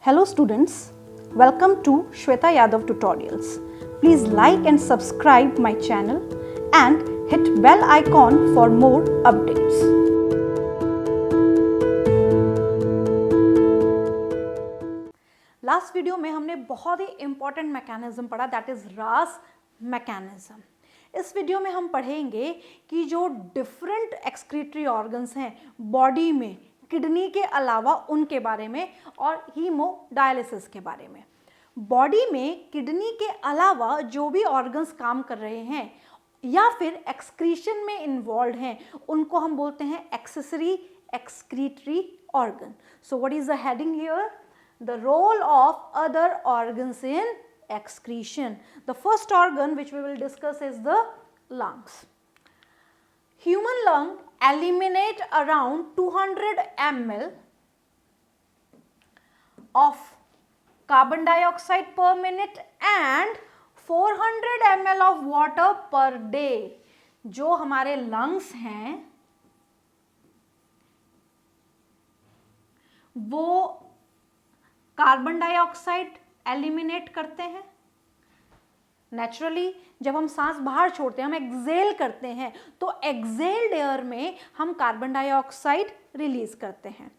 Hello students, welcome to Shweta Yadav Tutorials. Please like and subscribe my channel and hit bell icon for more updates. Last video में हमने बहुत ही important mechanism पढ़ा, that is रास mechanism. इस video में हम पढ़ेंगे कि जो डिफरेंट एक्सक्रीटरी ऑर्गन्स हैं बॉडी में, किडनी के अलावा उनके बारे में और हीमोडायलिसिस के बारे में. बॉडी में किडनी के अलावा जो भी ऑर्गन्स काम कर रहे हैं या फिर एक्सक्रीशन में इन्वॉल्व हैं उनको हम बोलते हैं accessory excretory organ. So what is the heading here? The role of other organs in excretion. The first organ which we will discuss is the lungs. Human lung eliminate around 200 ml of carbon dioxide per minute and 400 ml of water per day. जो हमारे lungs हैं वो carbon dioxide eliminate करते हैं. Naturally जब हम सांस बाहर छोड़ते हैं, हम एक्सेल करते हैं, तो एक्सेल्ड एयर में हम कार्बन डाइऑक्साइड रिलीज करते हैं.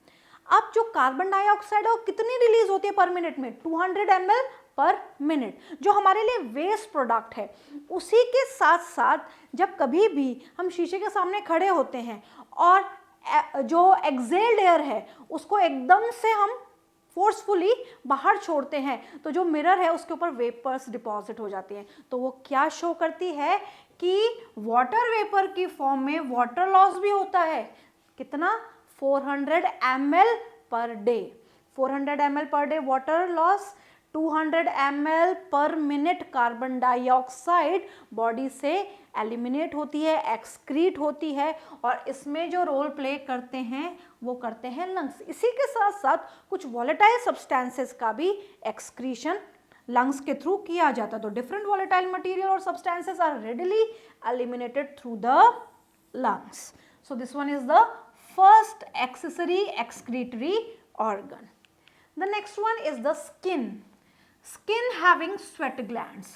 अब जो कार्बन डाइऑक्साइड है वो कितनी रिलीज होती है पर मिनट में? 200 ml पर मिनट, जो हमारे लिए वेस्ट प्रोडक्ट है. उसी के साथ साथ जब कभी भी हम शीशे के सामने खड़े होते हैं और जो एक्सेल्ड एयर है उसको एकदम से हम फोर्सफुली बाहर छोड़ते हैं तो जो मिरर है उसके ऊपर वेपर्स डिपॉजिट हो जाती हैं. तो वो क्या शो करती है कि वाटर वेपर की फॉर्म में वाटर लॉस भी होता है. कितना? 400 ml per day. 400 ml per day water loss, 200 ml पर मिनट कार्बन डाइऑक्साइड बॉडी से एलिमिनेट होती है, एक्सक्रीट होती है, और इसमें जो रोल प्ले करते हैं वो करते हैं लंग्स. इसी के साथ साथ कुछ वॉलेटाइल सब्सटेंसेस का भी एक्सक्रीशन लंग्स के थ्रू किया जाता है. तो डिफरेंट वॉलेटाइल मटेरियल और substances are readily eliminated through the lungs. So this one is the first accessory excretory organ. The next one is the skin. Skin having sweat glands.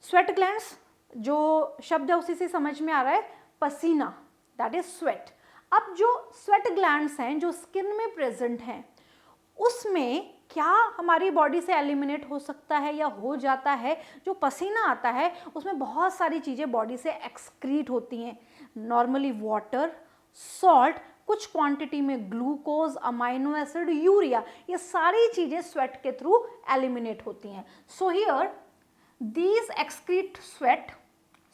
Sweat glands जो शब्द है उसी से समझ में आ रहा है, पसीना, that is sweat. अब जो sweat glands हैं जो स्किन में प्रेजेंट हैं उसमें क्या हमारी बॉडी से एलिमिनेट हो सकता है या हो जाता है? जो पसीना आता है उसमें बहुत सारी चीज़ें बॉडी से एक्सक्रीट होती हैं. नॉर्मली वाटर, सॉल्ट, कुछ क्वांटिटी में ग्लूकोज, अमाइनो एसिड, यूरिया, ये सारी चीजें स्वेट के थ्रू एलिमिनेट होती हैं. So here these excrete sweat.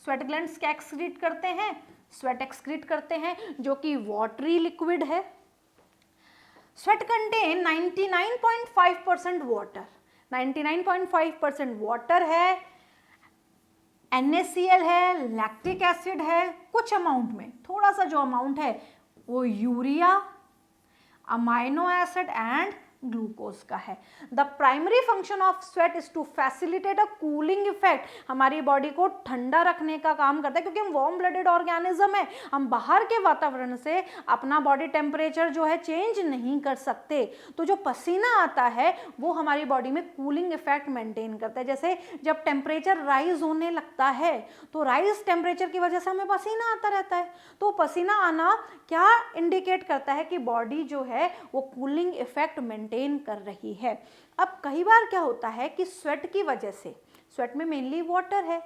Sweat glands क्या एक्सक्रीट करते हैं? स्वेट एक्सक्रीट करते हैं जो कि वाटरी लिक्विड है. Sweat contain 99.5% water. 99.5% वाटर है, NaCl है, लैक्टिक एसिड है, कुछ अमाउंट में, थोड़ा सा जो अमाउंट है वो urea, amino acid and glucose का है. The primary function of sweat is to facilitate a cooling effect. हमारी बॉडी को ठंडा रखने का काम करता है क्योंकि हम वार्म ब्लडेड ऑर्गेनिज्म है. हम बाहर के वातावरण से अपना बॉडी टेम्परेचर जो है चेंज नहीं कर सकते. तो जो पसीना आता है वो हमारी बॉडी में कूलिंग इफेक्ट मेंटेन करता है. जैसे जब टेम्परेचर राइज होने लगता है तो राइज टेम्परेचर की वजह से हमें पसीना आता रहता है. तो पसीना आना क्या इंडिकेट करता है कि बॉडी जो है वो कूलिंग इफेक्ट मेंटेन कर रही है. अब कई बार क्या होता है कि स्वेट की वजह से, स्वेट में मेनली वाटर है,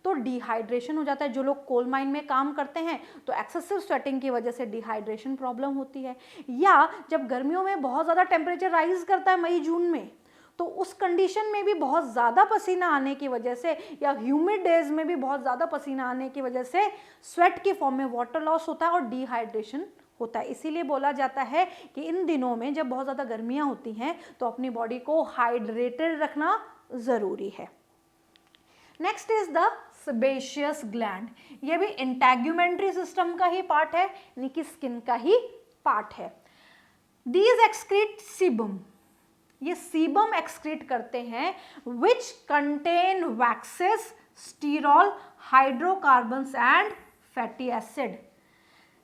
तो डिहाइड्रेशन हो जाता है. जो लोग कोल माइन में काम करते हैं तो एक्सेसिव स्वेटिंग की वजह से डिहाइड्रेशन प्रॉब्लम होती है. या जब गर्मियों में बहुत ज़्यादा टेम्परेचर राइज करता है मई जून में, तो उस कंडीशन में भी बहुत ज़्यादा पसीना आने की वजह से, या ह्यूमिड डेज में भी बहुत ज़्यादा पसीना आने की वजह से स्वेट की फॉर्म में वाटर लॉस होता है और डिहाइड्रेशन होता है. इसीलिए बोला जाता है कि इन दिनों में जब बहुत ज़्यादा गर्मियाँ होती हैं तो अपनी बॉडी को हाइड्रेटेड रखना ज़रूरी है. Next is the sebaceous gland. ये भी इंटेग्यूमेंट्री सिस्टम का ही पार्ट है, यानी कि स्किन का ही पार्ट है. These excrete sebum. ये सीबम एक्सक्रीट करते हैं which contain waxes, स्टीरॉल, hydrocarbons and fatty acid.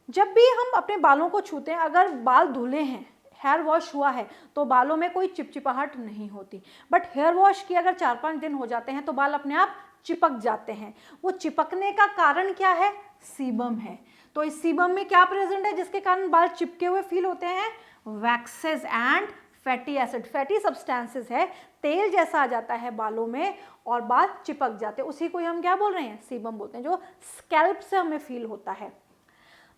जब भी हम अपने बालों को छूते हैं, अगर बाल धुले हैं, हेयर वॉश हुआ है तो बालों में कोई चिपचिपाहट नहीं होती, बट हेयर वॉश की अगर 4-5 दिन हो जाते हैं तो बाल अपने आप चिपक जाते हैं। वो चिपकने का कारण क्या है? सीबम है। तो इस सीबम में क्या प्रेजेंट है जिसके कारण बाल चिपके हुए फील होते हैं? Waxes and fatty acid, fatty substances है, तेल जैसा आ जाता है बालों में और बाल चिपक जाते हैं, उसी को हम क्या बोल रहे हैं? सीबम बोलते हैं, जो स्कैल्प से हमें फील होता है।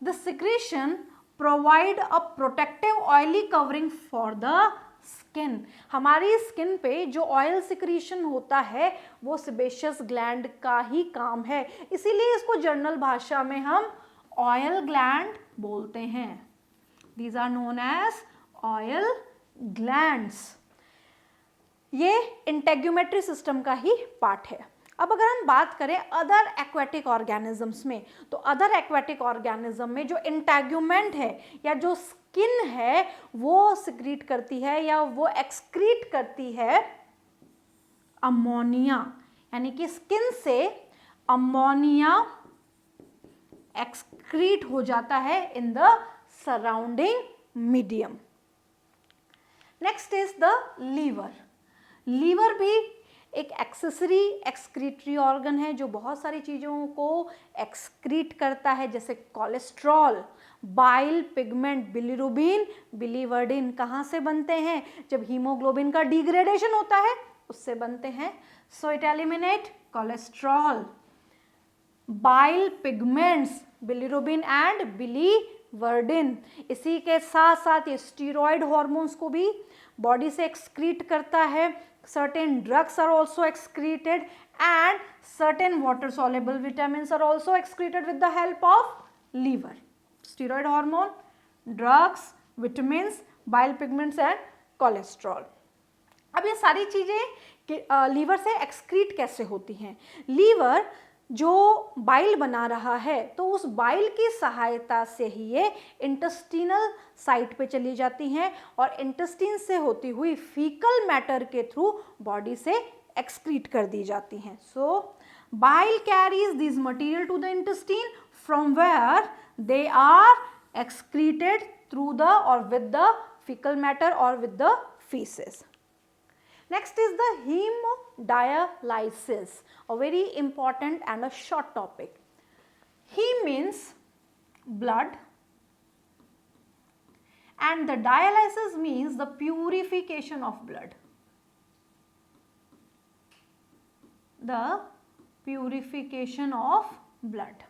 The secretion provide a protective oily covering for the skin. हमारी स्किन पे जो ऑयल सिक्रीशन होता है वो सेबेशियस ग्लैंड का ही काम है, इसीलिए इसको जर्नल भाषा में हम ऑयल ग्लैंड बोलते हैं। These are known as oil glands. ये इंटेग्यूमेटरी सिस्टम का ही पार्ट है। अब अगर हम बात करें अदर एक्वेटिक ऑर्गेनिजम्स में, तो अदर एक्वेटिक ऑर्गेनिज्म में जो इंटेग्यूमेंट है या जो स्किन है वो सिक्रीट करती है या वो एक्सक्रीट करती है अमोनिया, यानी कि स्किन से अमोनिया एक्सक्रीट हो जाता है in the surrounding medium. Next is the liver. Liver भी एक एक्सेसरी एक्सक्रीटरी ऑर्गन है जो बहुत सारी चीज़ों को एक्सक्रीट करता है, जैसे cholesterol, bile pigment, bilirubin, biliverdin. कहाँ से बनते हैं? जब हीमोग्लोबिन का डिग्रेडेशन होता है उससे बनते हैं। So it eliminate cholesterol, bile pigments, bilirubin and biliverdin. इसी के साथ साथ ये स्टीरॉयड हार्मोन्स को भी बॉडी से एक्सक्रीट करता है। certain drugs are also excreted and certain water soluble vitamins are also excreted with the help of liver. Steroid hormone, drugs, vitamins, bile pigments and cholesterol. अब ये सारी चीज़ें लीवर से एक्सक्रीट कैसे होती हैं? लीवर जो बाइल बना रहा है तो उस बाइल की सहायता से ही ये इंटेस्टिनल साइट पे चली जाती हैं और इंटेस्टिन से होती हुई फीकल मैटर के थ्रू बॉडी से एक्सक्रीट कर दी जाती हैं। So bile carries this material to the intestine from where they are excreted through the और विद द फीकल मैटर और with the faeces. Next is the hemodialysis, a very important and a short topic. Hem means blood and the dialysis means the purification of blood. The purification of blood.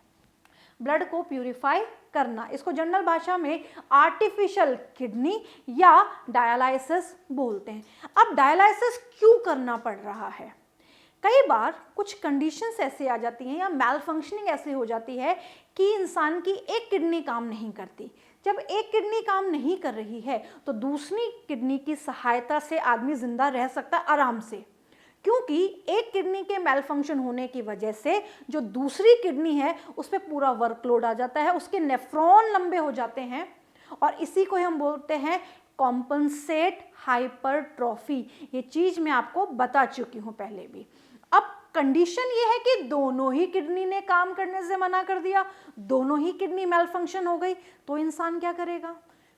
Blood को purify करना, इसको general भाषा में artificial kidney या dialysis बोलते हैं। अब dialysis क्यों करना पड़ रहा है? कई बार कुछ कंडीशंस ऐसे आ जाती हैं या मैल फंक्शनिंग ऐसे हो जाती है कि इंसान की एक किडनी काम नहीं करती। जब एक किडनी काम नहीं कर रही है तो दूसरी किडनी की सहायता से आदमी जिंदा रह सकता है आराम से, क्योंकि एक किडनी के मेल फंक्शन होने की वजह से जो दूसरी किडनी है उस पर पूरा वर्कलोड आ जाता है, उसके नेफ्रॉन लंबे हो जाते हैं और इसी को हम बोलते हैं कॉम्पनसेट हाइपरट्रॉफी। ये चीज़ मैं आपको बता चुकी हूँ पहले भी। अब कंडीशन ये है कि दोनों ही किडनी ने काम करने से मना कर दिया, दोनों ही किडनी मेल फंक्शन हो गई, तो इंसान क्या करेगा?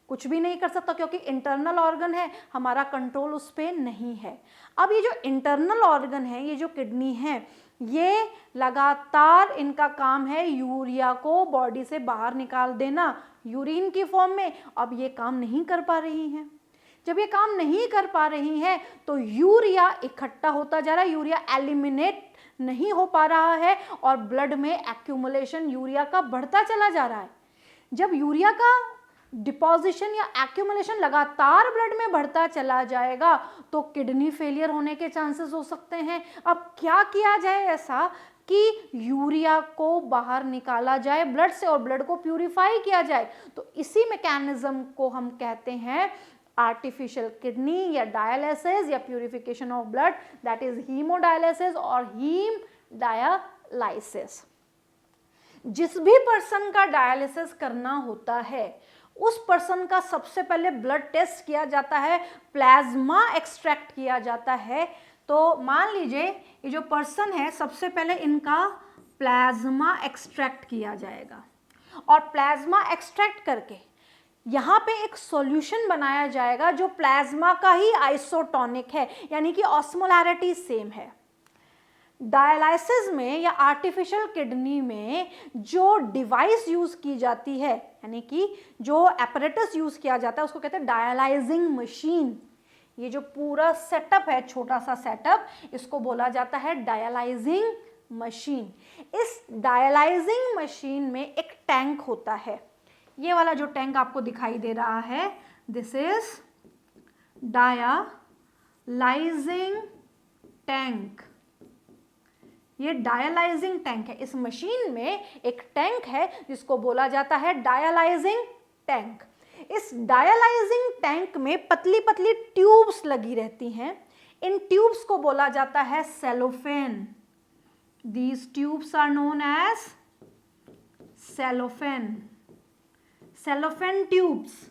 कुछ भी नहीं कर सकता, क्योंकि इंटरनल ऑर्गन है, हमारा कंट्रोल उस पर नहीं है। अब ये जो इंटरनल ऑर्गन है, ये जो किडनी है, ये लगातार इनका काम है यूरिया को बॉडी से बाहर निकाल देना यूरिन की फॉर्म में। अब ये काम नहीं कर पा रही हैं। जब ये काम नहीं कर पा रही हैं तो यूरिया इकट्ठा होता जा रहा है, यूरिया एलिमिनेट नहीं हो पा रहा है और ब्लड में एक्यूमुलेशन यूरिया का बढ़ता चला जा रहा है। जब यूरिया का डिपोजिशन या एक्यूमुलेशन लगातार ब्लड में बढ़ता चला जाएगा तो किडनी फेलियर होने के चांसेस हो सकते हैं। अब क्या किया जाए ऐसा कि यूरिया को बाहर निकाला जाए ब्लड से और ब्लड को प्यूरिफाई किया जाए? तो इसी मैकेनिज्म को हम कहते हैं आर्टिफिशियल किडनी या डायलिसिस या purification of blood, that is haemodialysis और हीम डायलाइसिस। जिस भी पर्सन का डायलिसिस करना होता है उस पर्सन का सबसे पहले ब्लड टेस्ट किया जाता है, प्लाज्मा एक्सट्रैक्ट किया जाता है। तो मान लीजिए ये जो पर्सन है, सबसे पहले इनका प्लाज्मा एक्सट्रैक्ट किया जाएगा और प्लाज्मा एक्सट्रैक्ट करके यहाँ पे एक सॉल्यूशन बनाया जाएगा जो प्लाज्मा का ही आइसोटोनिक है, यानी कि ऑस्मोलैरिटी सेम है। डायलाइसिस में या आर्टिफिशियल किडनी में जो डिवाइस यूज की जाती है, यानी कि जो एपरेटस यूज किया जाता है, उसको कहते हैं डायलाइजिंग मशीन। ये जो पूरा सेटअप है, छोटा सा सेटअप, इसको बोला जाता है डायलाइजिंग मशीन। इस डायलाइजिंग मशीन में एक टैंक होता है। ये वाला जो टैंक आपको दिखाई दे रहा है, दिस इज डायलाइजिंग टैंक। ये डायलाइजिंग टैंक है। इस मशीन में एक टैंक है जिसको बोला जाता है डायलाइजिंग टैंक। इस डायलाइजिंग टैंक में पतली पतली ट्यूब्स लगी रहती हैं। इन ट्यूब्स को बोला जाता है cellophane. These tubes are known as cellophane. Cellophane tubes.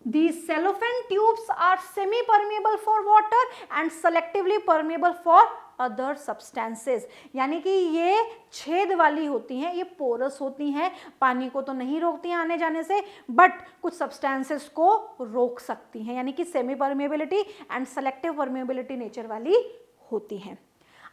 These cellophane tubes are semi-permeable for water and selectively permeable for other substances. यानी कि ये छेद वाली होती हैं, ये पोरस होती हैं, पानी को तो नहीं रोकती हैं आने जाने से, बट कुछ सब्सटेंसेस को रोक सकती हैं, यानी कि semi permeability and selective permeability nature वाली होती हैं।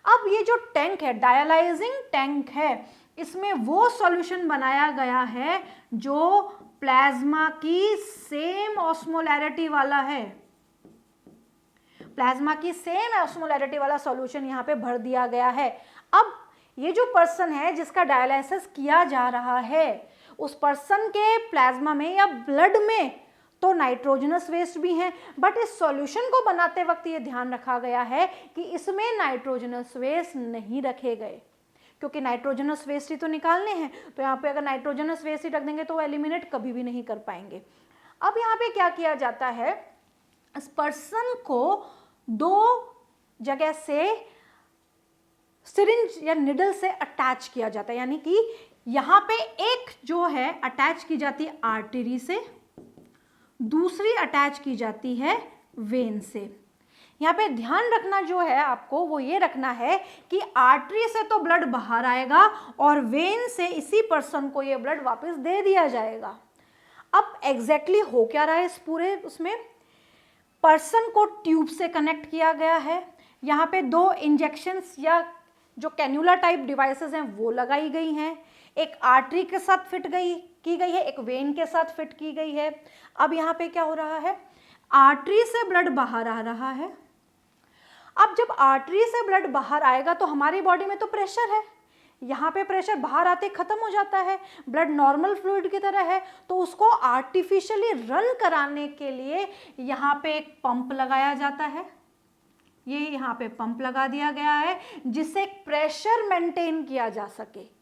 अब ये जो टैंक है, डायलाइजिंग टैंक है, इसमें वो सॉल्यूशन बनाया गया है जो प्लाज्मा की सेम ऑस्मोलैरिटी वाला है। प्लाज्मा की सेम ऑस्मोलैरिटी वाला सॉल्यूशन यहाँ पे भर दिया गया है। अब ये जो पर्सन है जिसका डायलाइसिस किया जा रहा है, उस पर्सन के प्लाज्मा में या ब्लड में तो नाइट्रोजनस वेस्ट भी हैं, बट इस सॉल्यूशन को बनाते वक्त ये ध्यान रखा गया है कि इसमें नाइट्रोजनस वेस्ट नहीं रखे गए, क्योंकि नाइट्रोजनस वेस्ट ही तो निकालने हैं। तो यहाँ पे अगर नाइट्रोजनस वेस्ट ही रख देंगे तो वो एलिमिनेट कभी भी नहीं कर पाएंगे। अब यहाँ पे क्या किया जाता है, इस पर्सन को दो जगह से सिरिंज या निडल से अटैच किया जाता है, यानी कि यहाँ पे एक जो है अटैच की जाती है आर्टरी से, दूसरी अटैच की जाती है वेन से। यहाँ पे ध्यान रखना जो है आपको वो ये रखना है कि आर्टरी से तो ब्लड बाहर आएगा और वेन से इसी पर्सन को ये ब्लड वापस दे दिया जाएगा। अब एग्जैक्टली हो क्या रहा है इस पूरे उसमें, पर्सन को ट्यूब से कनेक्ट किया गया है। यहाँ पे दो इंजेक्शंस या जो कैन्युला टाइप डिवाइसेस हैं वो लगाई गई हैं। एक आर्टरी के साथ फिट की गई है, एक वेन के साथ फिट की गई है। अब यहाँ पे क्या हो रहा है, आर्टरी से ब्लड बाहर आ रहा है। अब जब आर्टरी से ब्लड बाहर आएगा तो हमारी बॉडी में तो प्रेशर है, यहाँ पे प्रेशर बाहर आते खत्म हो जाता है, ब्लड नॉर्मल फ्लूइड की तरह है, तो उसको आर्टिफिशियली रन कराने के लिए यहाँ पे एक पंप लगाया जाता है। ये यहाँ पे पंप लगा दिया गया है जिससे प्रेशर मेंटेन किया जा सके।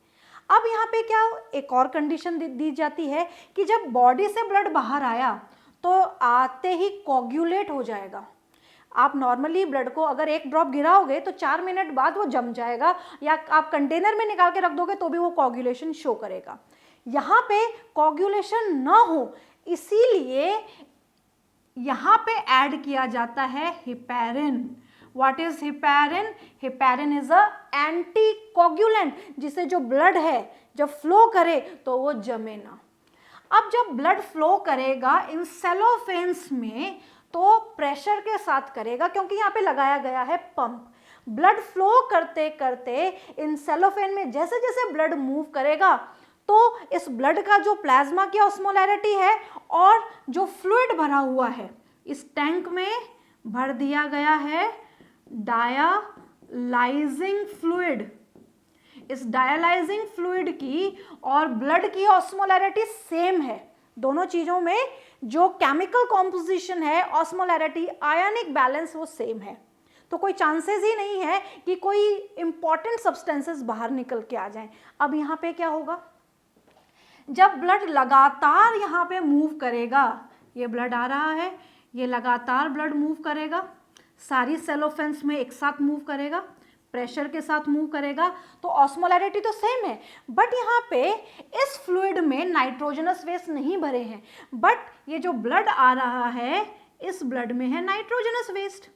अब यहाँ पे क्या एक और कंडीशन दी जाती है कि जब बॉडी से ब्लड बाहर आया तो आते ही कोगुलेट हो जाएगा। आप नॉर्मली ब्लड को अगर एक ड्रॉप गिराओगे तो 4 मिनट बाद वो जम जाएगा, या आप कंटेनर में निकाल के रख दोगे तो भी वो कोगुलेशन शो करेगा। यहाँ पे कोगुलेशन ना हो इसीलिए यहाँ पे ऐड किया जाता है heparin. What is heparin? Heparin is a anticoagulant, जिससे जो ब्लड है जब फ्लो करे तो वो जमे ना। अब जब ब्लड फ्लो करेगा इन सेलोफेन्स में तो प्रेशर के साथ करेगा, क्योंकि यहाँ पे लगाया गया है पंप। ब्लड फ्लो करते करते इन सेलोफेन में जैसे जैसे ब्लड मूव करेगा तो इस ब्लड का जो प्लाज्मा की ऑस्मोलैरिटी है और जो फ्लूइड भरा हुआ है इस टैंक में भर दिया गया है डायलाइजिंग फ्लूइड। इस डायलाइजिंग फ्लूइड की और ब्लड की ऑस्मोलैरिटी सेम है। दोनों चीजों में जो केमिकल कॉम्पोजिशन है, ऑस्मोलैरिटी, आयनिक बैलेंस वो सेम है, तो कोई चांसेस ही नहीं है कि कोई इंपॉर्टेंट सब्सटेंसेस बाहर निकल के आ जाएं। अब यहाँ पे क्या होगा, जब ब्लड लगातार यहाँ पे मूव करेगा, ये ब्लड आ रहा है, ये लगातार ब्लड मूव करेगा, सारी सेलोफेन्स में एक साथ मूव करेगा, प्रेशर के साथ मूव करेगा, तो ऑस्मोलैरिटी तो सेम है, बट यहाँ पे इस फ्लूइड में नाइट्रोजनस वेस्ट नहीं भरे हैं, बट ये जो ब्लड आ रहा है इस ब्लड में है नाइट्रोजनस वेस्ट।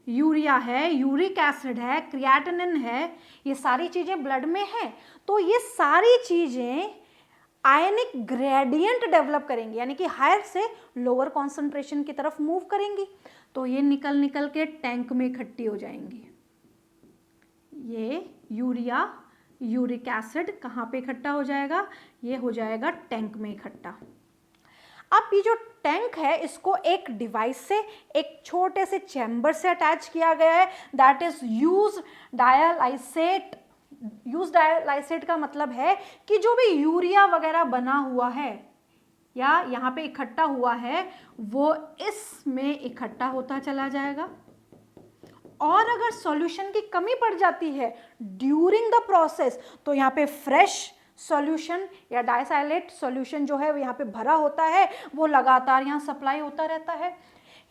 यूरिया है, यूरिक एसिड है, क्रिएटिनिन है, ये सारी चीजें ब्लड में हैं। तो ये सारी चीजें आयनिक ग्रेडियंट डेवलप करेंगी, यानी कि हायर से लोअर कॉन्सेंट्रेशन की तरफ मूव करेंगी, तो ये निकल निकल के टैंक में इकट्ठी हो जाएंगी। ये यूरिया यूरिक एसिड कहाँ पे इकट्ठा हो जाएगा, ये हो जाएगा टैंक में इकट्ठा। अब ये जो टैंक है इसको एक डिवाइस से, एक छोटे से चैम्बर से अटैच किया गया है, दैट इज यूज डायलाइसेट। यूज डायलाइसेट का मतलब है कि जो भी यूरिया वगैरह बना हुआ है या यहाँ पे इकट्ठा हुआ है वो इसमें इकट्ठा होता चला जाएगा, और अगर सॉल्यूशन की कमी पड़ जाती है ड्यूरिंग द प्रोसेस तो यहाँ पे फ्रेश सॉल्यूशन या डाइसाइलेट सॉल्यूशन जो है वो यहाँ पे भरा होता है, वो लगातार यहाँ सप्लाई होता रहता है।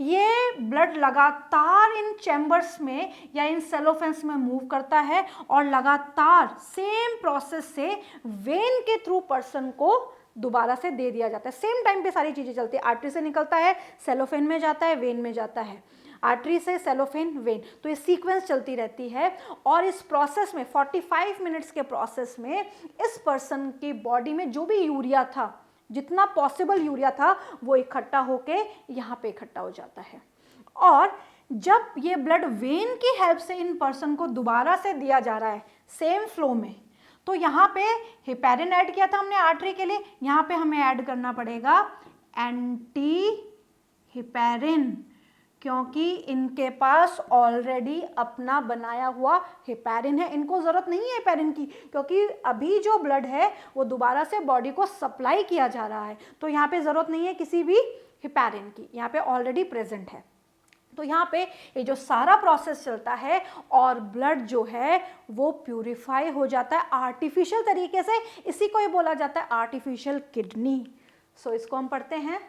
ये ब्लड लगातार इन चैम्बर्स में या इन सेलोफेंस में मूव करता है और लगातार सेम प्रोसेस से वेन के थ्रू पर्सन को दोबारा से दे दिया जाता है। सेम टाइम पे सारी चीजें चलती है, आर्टरी से निकलता है, सेलोफेन में जाता है, वेन में जाता है, आर्टरी से सेलोफेन वेन, तो ये सीक्वेंस चलती रहती है। और इस प्रोसेस में 45 मिनट्स के प्रोसेस में इस पर्सन की बॉडी में जो भी यूरिया था, जितना पॉसिबल यूरिया था, वो इकट्ठा होके यहाँ पे इकट्ठा हो जाता है। और जब ये ब्लड वेन की हेल्प से इन पर्सन को दोबारा से दिया जा रहा है सेम फ्लो में, तो यहाँ पे हेपेरिन ऐड किया था हमने आर्टरी के लिए, यहाँ पे हमें ऐड करना पड़ेगा एंटी हेपेरिन, क्योंकि इनके पास ऑलरेडी अपना बनाया हुआ हेपेरिन है। इनको ज़रूरत नहीं है हेपेरिन की, क्योंकि अभी जो ब्लड है वो दोबारा से बॉडी को सप्लाई किया जा रहा है, तो यहाँ पे ज़रूरत नहीं है किसी भी हेपेरिन की, यहाँ पे ऑलरेडी प्रेजेंट है। तो यहाँ पे ये जो सारा प्रोसेस चलता है और ब्लड जो है वो प्यूरिफाई हो जाता है आर्टिफिशियल तरीके से, इसी को ही बोला जाता है आर्टिफिशियल किडनी। सो इसको हम पढ़ते हैं,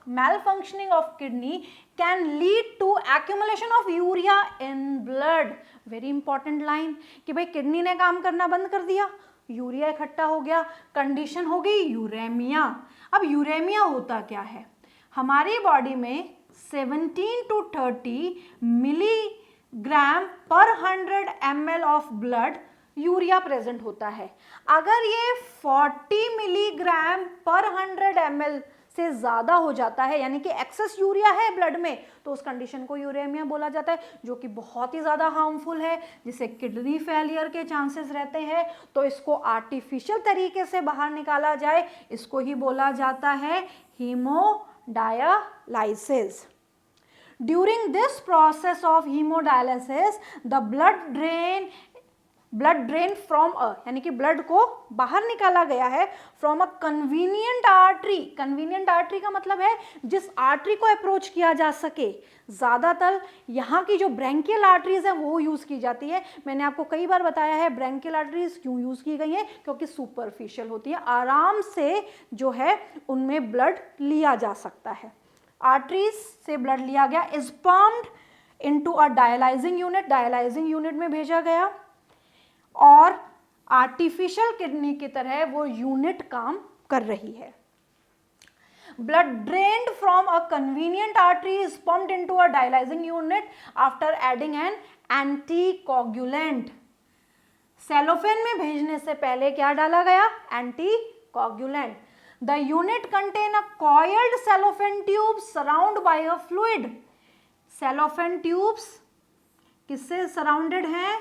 malfunctioning of kidney can lead to accumulation of urea in blood। very important line कि भाई किडनी ने काम करना बंद कर दिया, यूरिया इकट्ठा हो गया, कंडीशन हो गई यूरेमिया। अब यूरेमिया होता क्या है, हमारी बॉडी में 17 to 30 मिलीग्राम पर 100 ml of blood urea present होता है। अगर ये 40 मिलीग्राम पर 100 ml से ज़्यादा हो जाता है, यानी कि एक्सेस यूरिया है ब्लड में, तो उस कंडीशन को यूरेमिया बोला जाता है, जो कि बहुत ही ज़्यादा हार्मफुल है, जिससे किडनी फेलियर के चांसेस रहते हैं। तो इसको आर्टिफिशियल तरीके से बाहर निकाला जाए, इसको ही बोला जाता है हीमोडायलाइसिस। During this process of hemodialysis, the blood drain from a, यानी कि ब्लड को बाहर निकाला गया है from a convenient artery. Convenient artery का मतलब है जिस आर्टरी को अप्रोच किया जा सके। ज़्यादातर यहाँ की जो ब्रैंकियल आर्टरीज है वो यूज़ की जाती है। मैंने आपको कई बार बताया है ब्रैंकियल आर्टरीज क्यों यूज़ की गई है, क्योंकि सुपरफिशियल होती है, आराम से जो है उनमें ब्लड लिया जा सकता है। आर्टरीज से ब्लड लिया गया, is pumped into a dialysing unit, dialysing unit में भेजा गया, और आर्टिफिशियल किडनी की तरह वो यूनिट काम कर रही है। Blood drained from a convenient artery is pumped into a dialysing unit after adding N anticoagulant. Cellophane में भेजने से पहले क्या डाला गया, anticoagulant. The unit contain a coiled cellophane tube surrounded by a fluid। cellophane tubes किससे surrounded हैं,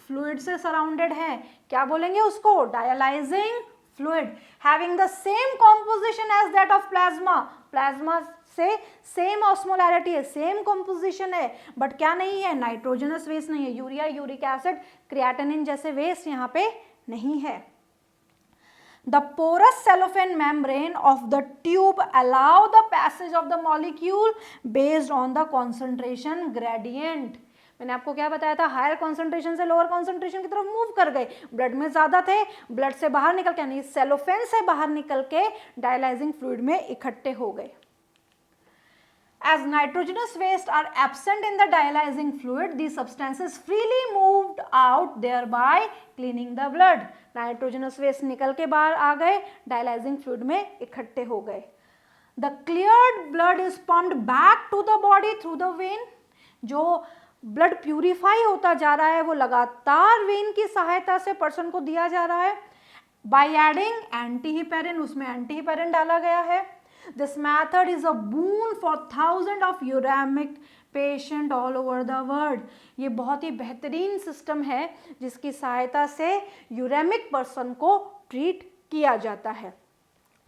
fluid से सराउंडेड है, क्या बोलेंगे उसको, dialysing fluid, having the same composition as that of plasma. Plasma से सेम ऑस्मोलैरिटी है, सेम कॉम्पोजिशन है, बट क्या नहीं है, नाइट्रोजनस वेस्ट नहीं है, यूरिया यूरिक एसिड क्रिएटिनिन जैसे वेस्ट यहाँ पे नहीं है। The porous cellophane membrane of the tube allow the passage of the molecule based on the concentration gradient। मैंने आपको क्या बताया था, हायर कॉन्सेंट्रेशन से लोअर कॉन्सेंट्रेशन की तरफ मूव कर गए, ब्लड में ज्यादा थे, ब्लड से बाहर निकल के, यानी सेलोफेन से बाहर निकल के डायलाइजिंग फ्लूइड में इकट्ठे हो गए। As nitrogenous waste are absent in the dialyzing fluid, these substances freely moved out, thereby cleaning the blood। Nitrogenous waste निकल के बाहर आ गए, डायलाइजिंग फ्लूइड में इकट्ठे हो गए। The cleared blood is pumped back to the body through the vein। जो blood purify होता जा रहा है, वो लगातार वेन की सहायता से पर्सन को दिया जा रहा है बाय एडिंग एंटीहिपेरिन, उसमें एंटीहिपेरिन डाला गया है। This method is a boon for thousand of uremic patient all over the world. ये बहुत ही बेहतरीन सिस्टम है जिसकी सहायता से यूरेमिक पर्सन को ट्रीट किया जाता है।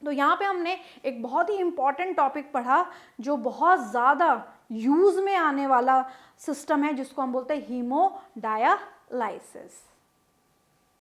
तो यहाँ पे हमने एक बहुत ही इम्पॉर्टेंट टॉपिक पढ़ा जो बहुत ज़्यादा यूज़ में आने वाला सिस्टम है, जिसको हम बोलते हैं हीमोडायालाइसिस।